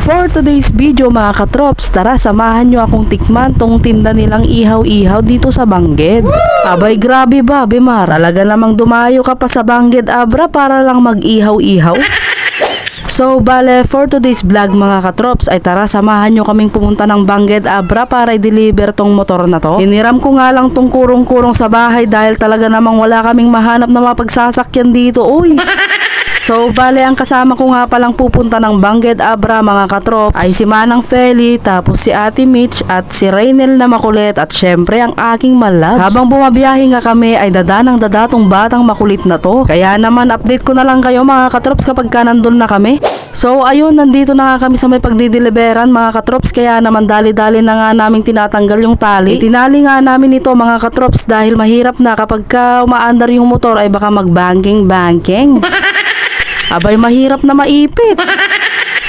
For today's video mga katrops, tara samahan nyo akong tikman tong tinda nilang ihaw-ihaw dito sa Bangged. Abay grabe ba, Bemar? Talaga namang dumayo ka pa sa Bangged Abra para lang mag-ihaw-ihaw? So bale, for today's vlog mga katrops ay tara samahan nyo kaming pumunta ng Bangged Abra para i-deliver tong motor na to. Hiniram ko nga lang tong kurong-kurong sa bahay dahil talaga namang wala kaming mahanap na mapagsasakyan dito. Uy! So bale, ang kasama ko nga palang pupunta ng Bangged Abra mga katrop ay si Manang Feli, tapos si Ate Mitch at si Raynel na makulit at syempre ang aking malab. Habang bumabiyahe nga kami ay dadanang dadatong batang makulit na to. Kaya naman update ko na lang kayo mga katrops kapag ka nandun na kami. So ayun, nandito na nga kami sa may pagdideliveran mga katrops, kaya naman dali-dali na nga naming tinatanggal yung tali. Tinali nga namin ito mga katrops dahil mahirap na kapag ka umaandar yung motor ay baka mag-banking. Abay mahirap na maipit.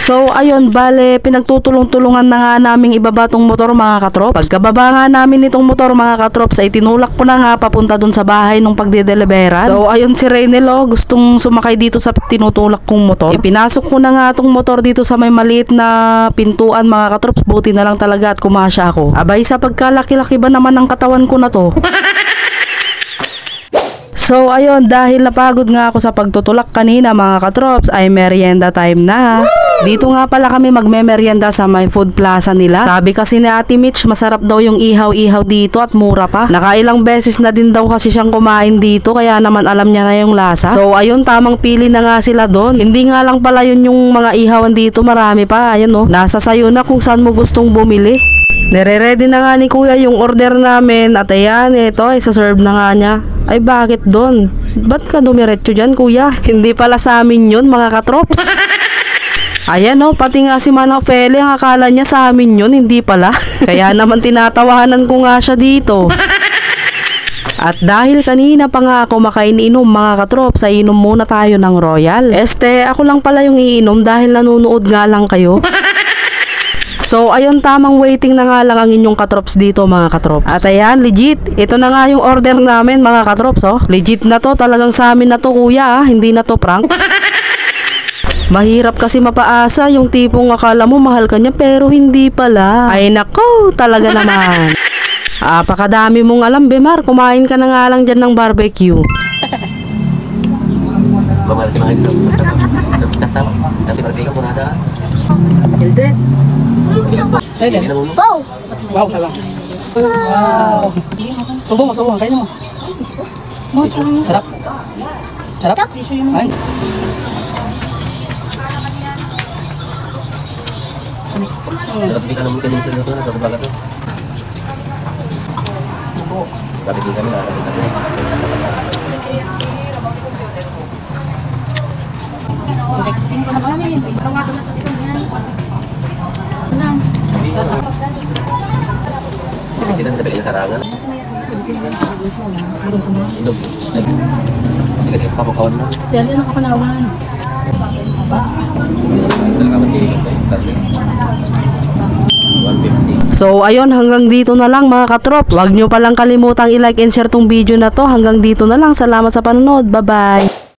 So ayun, bale pinagtutulong-tulungan na nga naming ibaba tong motor mga katrops. Pagkababa nga namin itong motor mga katrops ay tinulak ko na nga papunta dun sa bahay nung pagdedeliveran. So ayun, si Raynel gustong sumakay dito sa tinutulak kong motor. Ipinasok ko na nga tong motor dito sa may maliit na pintuan mga katrops. Buti na lang talaga at kumasya ako. Abay sa pagkalaki-laki ba naman ng katawan ko na to. So ayun, dahil napagod nga ako sa pagtutulak kanina mga katrops ay merienda time na. Dito nga pala kami magme-merienda sa may food plaza nila. Sabi kasi ni Ate Mitch masarap daw yung ihaw-ihaw dito at mura pa. Nakailang beses na din daw kasi siyang kumain dito kaya naman alam niya na yung lasa. So ayun, tamang pili na nga sila doon. Hindi nga lang pala yun yung mga ihawan dito, marami pa. Ayun nasa sayo na kung saan mo gustong bumili. Nire-ready na nga ni Kuya yung order namin at ayan, ito, isa-serve na nga niya. Ay bakit doon? Ba't ka dumiretso dyan Kuya? Hindi pala sa amin yun mga katrops. Ayan pati nga si Manang Feli, ang akala niya sa amin yun, hindi pala. Kaya naman tinatawanan ko nga siya dito. At dahil kanina pa nga ako makaininom mga katrops, ay inom muna tayo ng Royal. Ako lang pala yung iinom dahil nanunood nga lang kayo. So ayun, tamang waiting na nga lang ang inyong katrops dito mga katrops. At ayan, legit, ito na nga yung order namin mga katrops. Legit na to, talagang sa amin na to Kuya, hindi na to prank. Mahirap kasi mapaasa, yung tipong akala mo mahal ka niya pero hindi pala. Ay nako, talaga naman. Pakadami mong alam Bemar, kumain ka na nga lang dyan ng barbecue. Wow! Wow, salang. Wow! Subong mo, subong. Kain mo. Sarap. Sarap? Kain. Tapi kan mungkin itu na satu bagat tu. Tapi di kami ada kita. Kita tidak ada karangan. Hidup. Kita apa kawan? Jadi nak kenalan. So ayun, hanggang dito na lang mga katrops. Huwag nyo palang kalimutang i-like and share tong video na to. Hanggang dito na lang. Salamat sa panonood. Bye bye.